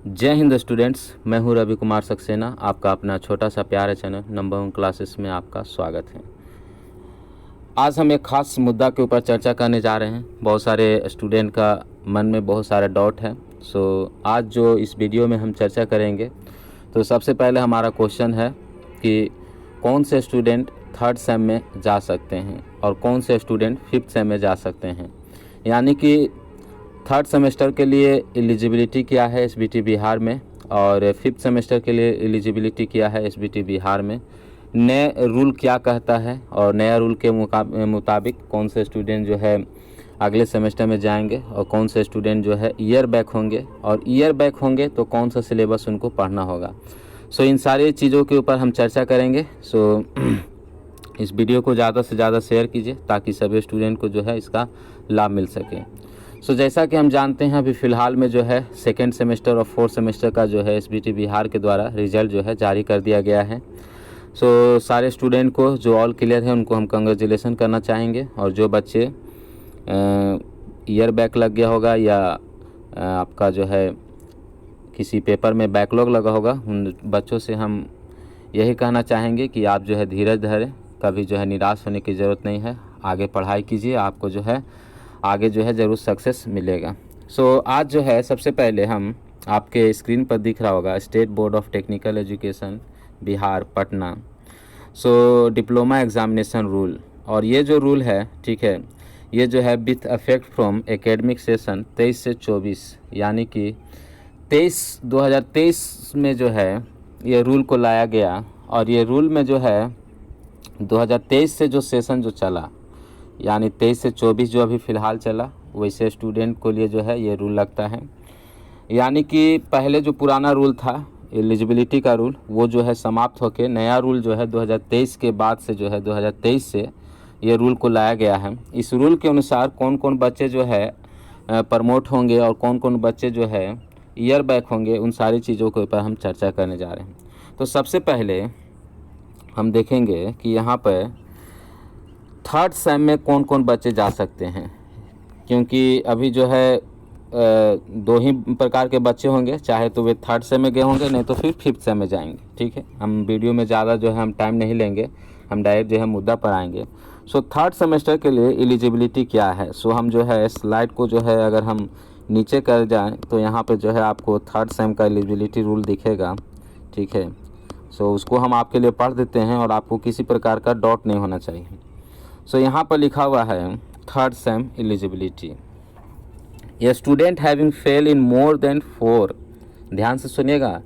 जय हिंद स्टूडेंट्स, मैं हूं रवि कुमार सक्सेना। आपका अपना छोटा सा प्यारा चैनल नंबर 1 क्लासेस में आपका स्वागत है। आज हम एक ख़ास मुद्दा के ऊपर चर्चा करने जा रहे हैं। बहुत सारे स्टूडेंट का मन में बहुत सारे डाउट है। आज जो इस वीडियो में हम चर्चा करेंगे, तो सबसे पहले हमारा क्वेश्चन है कि कौन से स्टूडेंट 3rd सेम में जा सकते हैं और कौन से स्टूडेंट 5th सेम में जा सकते हैं। यानी कि 3rd सेमेस्टर के लिए एलिजिबिलिटी क्या है एसबीटी बिहार में, और 5th सेमेस्टर के लिए एलिजिबिलिटी क्या है एसबीटी बिहार में, नए रूल क्या कहता है और नया रूल के मुताबिक कौन से स्टूडेंट जो है अगले सेमेस्टर में जाएंगे और कौन से स्टूडेंट जो है ईयर बैक होंगे, और ईयर बैक होंगे तो कौन सा सिलेबस उनको पढ़ना होगा। इन सारी चीज़ों के ऊपर हम चर्चा करेंगे। इस वीडियो को ज़्यादा से ज़्यादा शेयर कीजिए ताकि सभी स्टूडेंट को जो है इसका लाभ मिल सके। जैसा कि हम जानते हैं, अभी फ़िलहाल में जो है 2nd सेमेस्टर और 4th सेमेस्टर का जो है एसबीटी बिहार के द्वारा रिजल्ट जो है जारी कर दिया गया है। सारे स्टूडेंट को जो ऑल क्लियर है उनको हम कंग्रेचुलेसन करना चाहेंगे, और जो बच्चे ईयर बैक लग गया होगा या आपका जो है किसी पेपर में बैकलॉग लगा होगा, उन बच्चों से हम यही कहना चाहेंगे कि आप जो है धीरज धरें, कभी जो है निराश होने की ज़रूरत नहीं है। आगे पढ़ाई कीजिए, आपको जो है आगे जो है ज़रूर सक्सेस मिलेगा। आज जो है सबसे पहले हम आपके स्क्रीन पर दिख रहा होगा state board of technical education Bihar Patna diploma examination rule. और ये जो रूल है, ठीक है, ये जो है with affect from academic session 23 से 24, यानी कि 2023 में जो है ये रूल को लाया गया। और ये रूल में जो है 2023 से जो सेशन जो चला, यानी 23 से 24 जो अभी फ़िलहाल चला, वैसे स्टूडेंट को लिए जो है ये रूल लगता है। यानी कि पहले जो पुराना रूल था एलिजिबिलिटी का रूल, वो जो है समाप्त होकर नया रूल जो है 2023 के बाद से जो है 2023 से ये रूल को लाया गया है। इस रूल के अनुसार कौन कौन बच्चे जो है प्रमोट होंगे और कौन कौन बच्चे जो है ईयर बैक होंगे, उन सारी चीज़ों के ऊपर हम चर्चा करने जा रहे हैं। तो सबसे पहले हम देखेंगे कि यहाँ पर 3rd सेम में कौन कौन बच्चे जा सकते हैं, क्योंकि अभी जो है 2 ही प्रकार के बच्चे होंगे, चाहे तो वे 3rd सेम में गए होंगे, नहीं तो फिर 5th सेम में जाएंगे। ठीक है, हम वीडियो में ज़्यादा जो है हम टाइम नहीं लेंगे, हम डायरेक्ट जो है मुद्दा पर आएंगे। 3rd सेमेस्टर के लिए एलिजिबिलिटी क्या है, हम जो है स्लाइड को जो है अगर हम नीचे कर जाएँ तो यहाँ पर जो है आपको 3rd सेम का एलिजिबिलिटी रूल दिखेगा। ठीक है, उसको हम आपके लिए पढ़ देते हैं और आपको किसी प्रकार का डाउट नहीं होना चाहिए। यहाँ पर लिखा हुआ है 3rd sem eligibility. A student having fail in more than 4, ध्यान से सुनिएगा,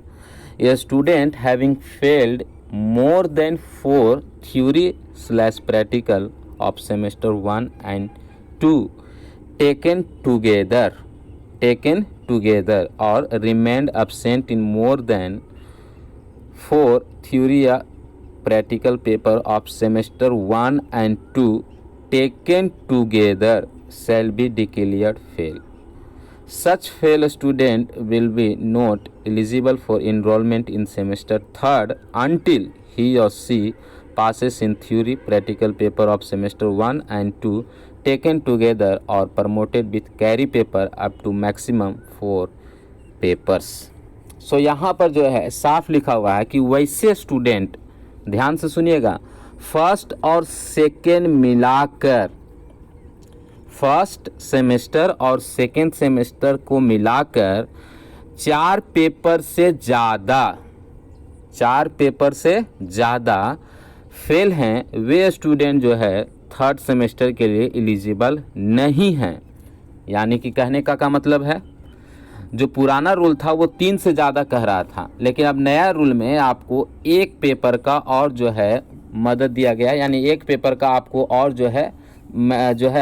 a student having failed more than 4 theory practical of semester 1 and 2 taken together और remained absent in more than 4 theory या practical paper of semester 1 and 2 taken together shall be declared fail. Such fail student will be not eligible for enrollment in semester 3rd until he or she passes in theory practical paper of semester 1 and 2 taken together or promoted with carry paper up to maximum 4 papers. यहाँ पर जो है साफ लिखा हुआ है कि वैसे स्टूडेंट, ध्यान से सुनिएगा, 1st और 2nd मिलाकर, 1st सेमेस्टर और 2nd सेमेस्टर को मिलाकर 4 पेपर से ज़्यादा फेल हैं, वे स्टूडेंट जो है 3rd सेमेस्टर के लिए एलिजिबल नहीं हैं। यानी कि कहने का मतलब है, जो पुराना रूल था वो 3 से ज़्यादा कह रहा था, लेकिन अब नया रूल में आपको 1 पेपर का और जो है मदद दिया गया, यानी 1 पेपर का आपको और जो है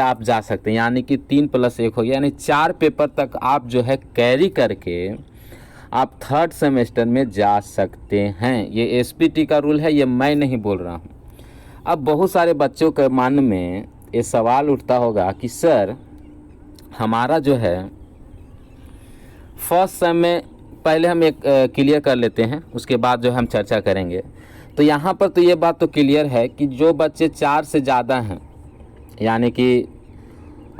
आप जा सकते हैं। यानी कि 3 + 1 हो गया, यानी 4 पेपर तक आप जो है कैरी करके आप 3rd सेमेस्टर में जा सकते हैं। ये एसपीटी का रूल है, ये मैं नहीं बोल रहा हूँ। अब बहुत सारे बच्चों के मन में ये सवाल उठता होगा कि सर, हमारा जो है 1st सेम में, पहले हम एक क्लियर कर लेते हैं, उसके बाद जो हम चर्चा करेंगे। तो यहाँ पर तो ये बात तो क्लियर है कि जो बच्चे 4 से ज़्यादा हैं, यानी कि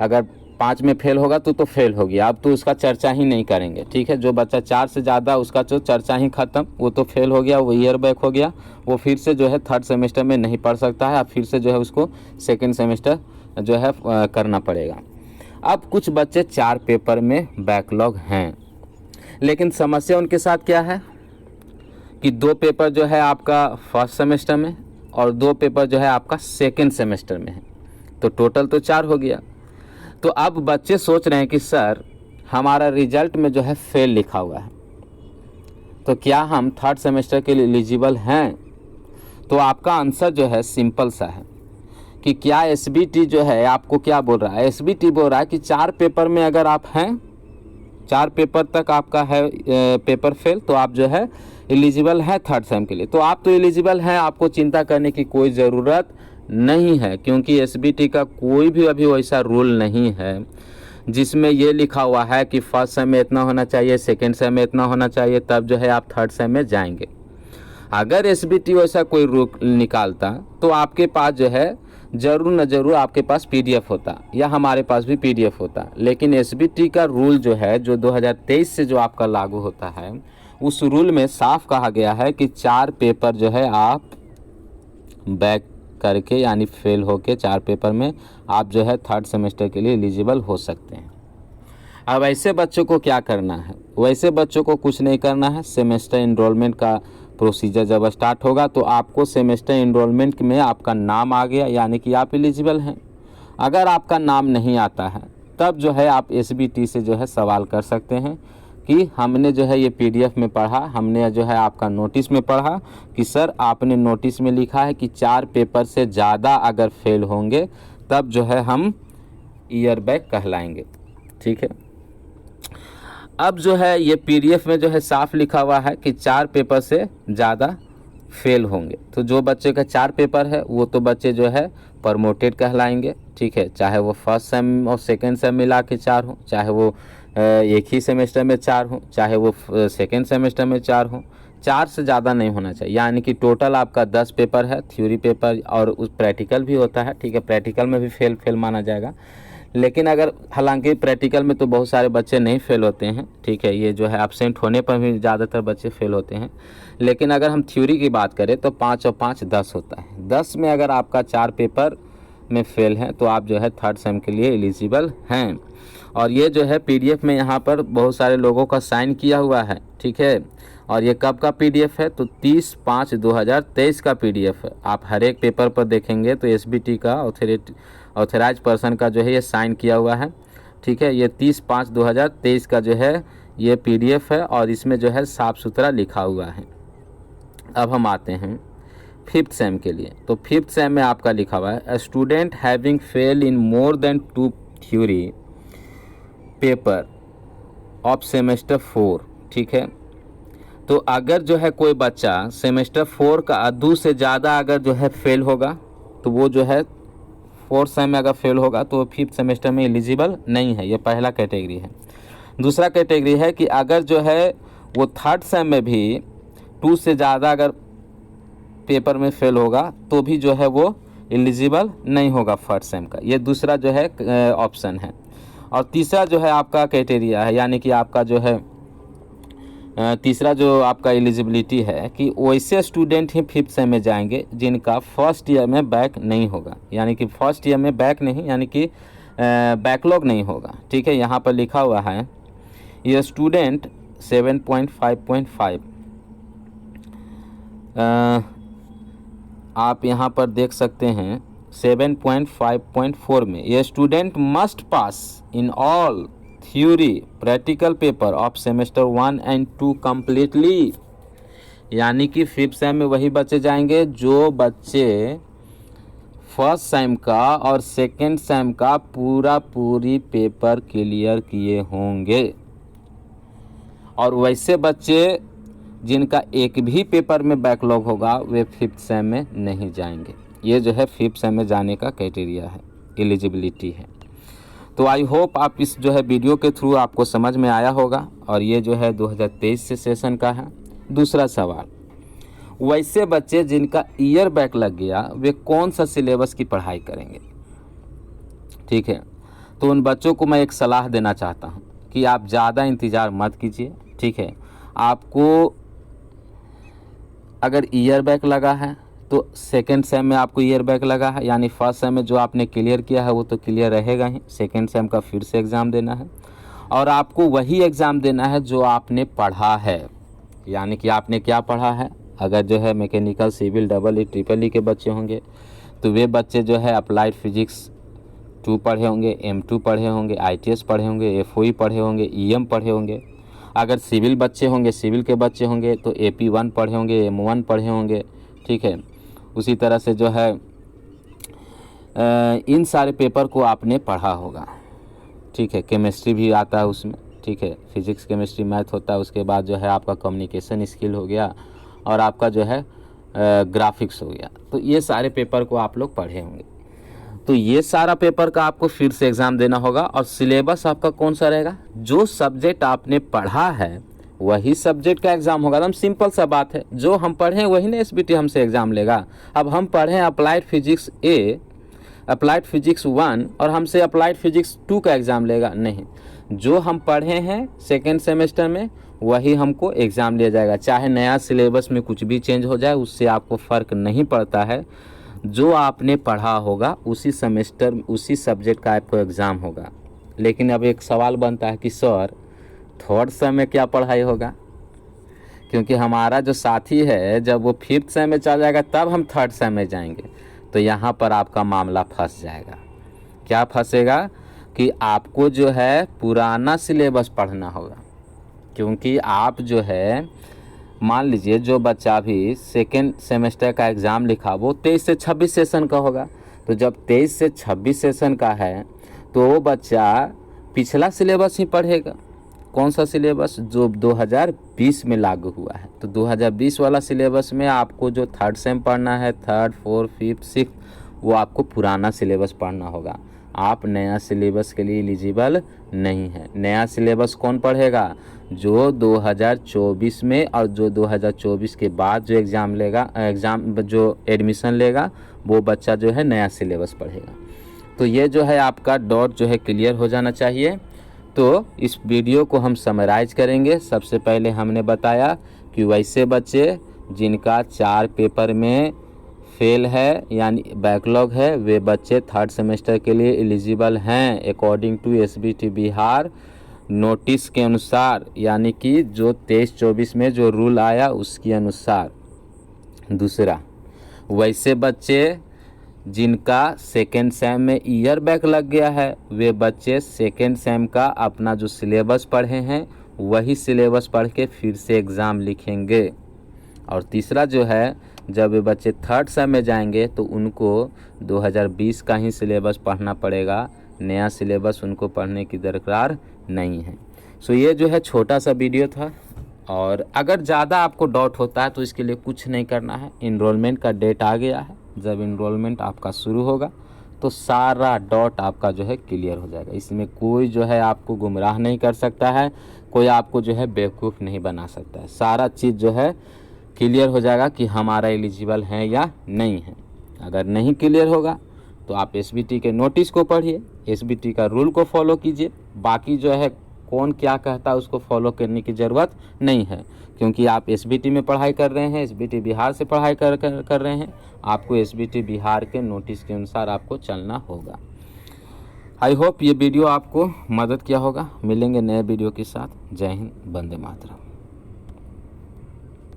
अगर 5 में फेल होगा तो फेल हो गया, अब तो उसका चर्चा ही नहीं करेंगे। ठीक है, जो बच्चा 4 से ज़्यादा, उसका जो चर्चा ही ख़त्म, वो तो फेल हो गया, वो ईयर बैक हो गया, वो फिर से जो है थर्ड सेमेस्टर में नहीं पढ़ सकता है, अब फिर से जो है उसको सेकेंड सेमेस्टर जो है करना पड़ेगा। अब कुछ बच्चे 4 पेपर में बैकलॉग हैं, लेकिन समस्या उनके साथ क्या है कि 2 पेपर जो है आपका फर्स्ट सेमेस्टर में और 2 पेपर जो है आपका सेकेंड सेमेस्टर में है, तो टोटल तो 4 हो गया। तो अब बच्चे सोच रहे हैं कि सर हमारा रिजल्ट में जो है फेल लिखा हुआ है, तो क्या हम थर्ड सेमेस्टर के लिए एलिजिबल हैं? तो आपका आंसर जो है सिंपल सा है कि क्या एसबीटी जो है आपको क्या बोल रहा है, एसबीटी बोल रहा है कि 4 पेपर में अगर आप हैं, 4 पेपर तक आपका है पेपर फेल, तो आप जो है एलिजिबल हैं थर्ड सेम के लिए। तो आप तो एलिजिबल हैं, आपको चिंता करने की कोई ज़रूरत नहीं है, क्योंकि एसबीटी का कोई भी अभी वैसा रूल नहीं है जिसमें ये लिखा हुआ है कि फर्स्ट सेम में इतना होना चाहिए, सेकेंड सेम में इतना होना चाहिए, तब जो है आप थर्ड सेम में जाएंगे। अगर एसबीटी वैसा कोई रूल निकालता तो आपके पास जो है ज़रूर न ज़रूर आपके पास पीडीएफ होता, या हमारे पास भी पीडीएफ होता। लेकिन एसबीटी का रूल जो है, जो 2023 से जो आपका लागू होता है, उस रूल में साफ कहा गया है कि 4 पेपर जो है आप बैक करके यानी फेल होके 4 पेपर में आप जो है थर्ड सेमेस्टर के लिए एलिजिबल हो सकते हैं। अब ऐसे बच्चों को क्या करना है? वैसे बच्चों को कुछ नहीं करना है। सेमेस्टर इनरोलमेंट का प्रोसीजर जब स्टार्ट होगा तो आपको सेमेस्टर इनरोलमेंट में आपका नाम आ गया यानी कि आप एलिजिबल हैं। अगर आपका नाम नहीं आता है तब जो है आप एसबीटी से जो है सवाल कर सकते हैं कि हमने जो है ये पीडीएफ में पढ़ा, हमने जो है आपका नोटिस में पढ़ा कि सर आपने नोटिस में लिखा है कि 4 पेपर से ज़्यादा अगर फेल होंगे तब जो है हम ईयर बैक कहलाएंगे। ठीक है, अब जो है ये पीडीएफ में जो है साफ लिखा हुआ है कि 4 पेपर से ज़्यादा फेल होंगे, तो जो बच्चे का 4 पेपर है वो तो बच्चे जो है प्रमोटेड कहलाएंगे। ठीक है, चाहे वो फर्स्ट सेम और सेकेंड सेम मिला के 4 हो, चाहे वो एक ही सेमेस्टर में 4 हो, चाहे वो सेकेंड सेमेस्टर में 4 हो, 4 से ज़्यादा नहीं होना चाहिए। यानी कि टोटल आपका 10 पेपर है, थ्योरी पेपर और उस प्रैक्टिकल भी होता है। ठीक है, प्रैक्टिकल में भी फेल माना जाएगा, लेकिन अगर हालांकि प्रैक्टिकल में तो बहुत सारे बच्चे नहीं फेल होते हैं। ठीक है, ये जो है एब्सेंट होने पर भी ज़्यादातर बच्चे फेल होते हैं, लेकिन अगर हम थ्योरी की बात करें तो 5 और 5 10 होता है। 10 में अगर आपका 4 पेपर में फेल है तो आप जो है थर्ड सेम के लिए एलिजिबल हैं। और ये जो है पीडीएफ में यहाँ पर बहुत सारे लोगों का साइन किया हुआ है। ठीक है, और ये कब का पीडीएफ है? तो 30/5/2023 का पीडीएफ है। आप हर एक पेपर पर देखेंगे तो एसबीटी का ऑथराइज पर्सन का जो है ये साइन किया हुआ है। ठीक है, ये 30/5/2023 का जो है ये पीडीएफ है और इसमें जो है साफ सुथरा लिखा हुआ है। अब हम आते हैं फिफ्थ सेम के लिए। तो फिफ्थ सेम में आपका लिखा हुआ है student having fail in more then 2 theory paper of semester 4। ठीक है, तो अगर जो है कोई बच्चा सेमेस्टर 4 का 2 से ज़्यादा अगर जो है फेल होगा तो वो जो है 4th सेम में अगर फेल होगा तो फिफ्थ सेमेस्टर में एलिजिबल नहीं है। ये पहला कैटेगरी है। दूसरा कैटेगरी है कि अगर जो है वो थर्ड सेम में भी 2 से ज़्यादा अगर पेपर में फेल होगा तो भी जो है वो एलिजिबल नहीं होगा फर्स्ट सेम का। ये दूसरा जो है ऑप्शन है। और तीसरा जो है आपका क्राइटेरिया है, यानी कि आपका जो है तीसरा जो आपका एलिजिबिलिटी है कि वैसे स्टूडेंट ही फिफ्थ सेम में जाएंगे जिनका फर्स्ट ईयर में बैक नहीं होगा, यानी कि फर्स्ट ईयर में बैक नहीं यानी कि बैकलॉग नहीं होगा। ठीक है, यहाँ पर लिखा हुआ है ये स्टूडेंट 7.5.5 आप यहाँ पर देख सकते हैं 7.5.4 में ये student must pass in all theory practical paper of semester 1 and 2 completely. यानी कि फिफ्थ सेम में वही बच्चे जाएंगे जो बच्चे फर्स्ट सेम का और सेकेंड सेम का पूरी पेपर क्लियर किए होंगे। और वैसे बच्चे जिनका एक भी पेपर में बैकलॉग होगा वे फिफ्थ सेम में नहीं जाएंगे। ये जो है फिफ्थ सेम में जाने का क्राइटेरिया है, एलिजिबिलिटी है। तो आई होप आप इस जो है वीडियो के थ्रू आपको समझ में आया होगा। और ये जो है 2023 से सेशन का है। दूसरा सवाल, वैसे बच्चे जिनका ईयर बैक लग गया वे कौन सा सिलेबस की पढ़ाई करेंगे? ठीक है, तो उन बच्चों को मैं एक सलाह देना चाहता हूँ कि आप ज़्यादा इंतज़ार मत कीजिए, ठीक है। आपको अगर ईयर बैक लगा है तो सेकेंड सेम में आपको ईयर बैक लगा है, यानी फर्स्ट सेम में जो आपने क्लियर किया है वो तो क्लियर रहेगा ही, सेकेंड सेम का फिर से एग्ज़ाम देना है और आपको वही एग्ज़ाम देना है जो आपने पढ़ा है। यानी कि आपने क्या पढ़ा है, अगर जो है mechanical, civil, double E, triple E के बच्चे होंगे तो वे बच्चे जो है अप्लाइड फिजिक्स 2 पढ़े होंगे, M2 पढ़े होंगे, ITS पढ़े होंगे, FOE पढ़े होंगे, EM पढ़े होंगे। अगर सिविल बच्चे होंगे, सिविल के बच्चे होंगे तो AP1 पढ़े होंगे, M1 पढ़े होंगे, ठीक है। उसी तरह से जो है इन सारे पेपर को आपने पढ़ा होगा, ठीक है। केमिस्ट्री भी आता है उसमें, ठीक है। फिजिक्स, केमिस्ट्री, मैथ होता है। उसके बाद जो है आपका कम्युनिकेशन स्किल हो गया और आपका जो है ग्राफिक्स हो गया। तो ये सारे पेपर को आप लोग पढ़े होंगे। तो ये सारा पेपर का आपको फिर से एग्ज़ाम देना होगा और सिलेबस आपका कौन सा रहेगा, जो सब्जेक्ट आपने पढ़ा है वही सब्जेक्ट का एग्ज़ाम होगा। एकदम सिंपल सा बात है, जो हम पढ़ें वही ना SBT हमसे एग्ज़ाम लेगा। अब हम पढ़ें applied physics A, applied physics 1 और हमसे अप्लाइड फिजिक्स 2 का एग्ज़ाम लेगा नहीं। जो हम पढ़े हैं सेकेंड सेमेस्टर में वही हमको एग्ज़ाम लिया जाएगा। चाहे नया सिलेबस में कुछ भी चेंज हो जाए उससे आपको फ़र्क नहीं पड़ता है। जो आपने पढ़ा होगा उसी सेमेस्टर, उसी सब्जेक्ट का आपको एग्ज़ाम होगा। लेकिन अब एक सवाल बनता है कि सर थर्ड सेम में क्या पढ़ाई होगा, क्योंकि हमारा जो साथी है जब वो फिफ्थ सेम में चला जाएगा तब हम थर्ड सेम में जाएंगे। तो यहाँ पर आपका मामला फंस जाएगा। क्या फंसेगा कि आपको जो है पुराना सिलेबस पढ़ना होगा, क्योंकि आप जो है मान लीजिए जो बच्चा भी सेकेंड सेमेस्टर का एग्ज़ाम लिखा वो 23 से 26 सेशन का होगा। तो जब 23 से 26 सेशन का है तो वो बच्चा पिछला सिलेबस ही पढ़ेगा। कौन सा सिलेबस, जो 2020 में लागू हुआ है। तो 2020 वाला सिलेबस में आपको जो थर्ड सेम पढ़ना है, थर्ड, फोर्थ, फिफ्थ, सिक्स, वो आपको पुराना सिलेबस पढ़ना होगा। आप नया सिलेबस के लिए एलिजिबल नहीं है। नया सिलेबस कौन पढ़ेगा, जो 2024 में और जो 2024 के बाद जो एग्ज़ाम लेगा, जो एडमिशन लेगा वो बच्चा जो है नया सिलेबस पढ़ेगा। तो ये जो है आपका डॉट जो है क्लियर हो जाना चाहिए। तो इस वीडियो को हम समराइज करेंगे। सबसे पहले हमने बताया कि वैसे बच्चे जिनका 4 पेपर में फेल है यानी बैकलॉग है, वे बच्चे थर्ड सेमेस्टर के लिए एलिजिबल हैं according to SBT Bihar notice के अनुसार, यानी कि जो 23-24 में जो रूल आया उसके अनुसार। दूसरा, वैसे बच्चे जिनका सेकेंड सेम में ईयर बैक लग गया है वे बच्चे सेकेंड सेम का अपना जो सिलेबस पढ़े हैं वही सिलेबस पढ़ के फिर से एग्ज़ाम लिखेंगे। और तीसरा जो है, जब वे बच्चे थर्ड सेम में जाएंगे तो उनको 2020 का ही सिलेबस पढ़ना पड़ेगा, नया सिलेबस उनको पढ़ने की दरकार नहीं है। सो ये जो है छोटा सा वीडियो था। और अगर ज़्यादा आपको डाउट होता है तो इसके लिए कुछ नहीं करना है। इनरोलमेंट का डेट आ गया है, जब इनरोलमेंट आपका शुरू होगा तो सारा डाउट आपका जो है क्लियर हो जाएगा। इसमें कोई जो है आपको गुमराह नहीं कर सकता है, कोई आपको जो है बेवकूफ़ नहीं बना सकता है। सारा चीज़ जो है क्लियर हो जाएगा कि हमारा एलिजिबल है या नहीं है। अगर नहीं क्लियर होगा तो आप SBT के नोटिस को पढ़िए, SBT का रूल को फॉलो कीजिए। बाकी जो है कौन क्या कहता है उसको फॉलो करने की ज़रूरत नहीं है, क्योंकि आप SBT में पढ़ाई कर रहे हैं, SBT बिहार से पढ़ाई कर रहे हैं। आपको SBT बिहार के नोटिस के अनुसार आपको चलना होगा। आई होप ये वीडियो आपको मदद किया होगा। मिलेंगे नए वीडियो के साथ। जय हिंद, वंदे मातरम।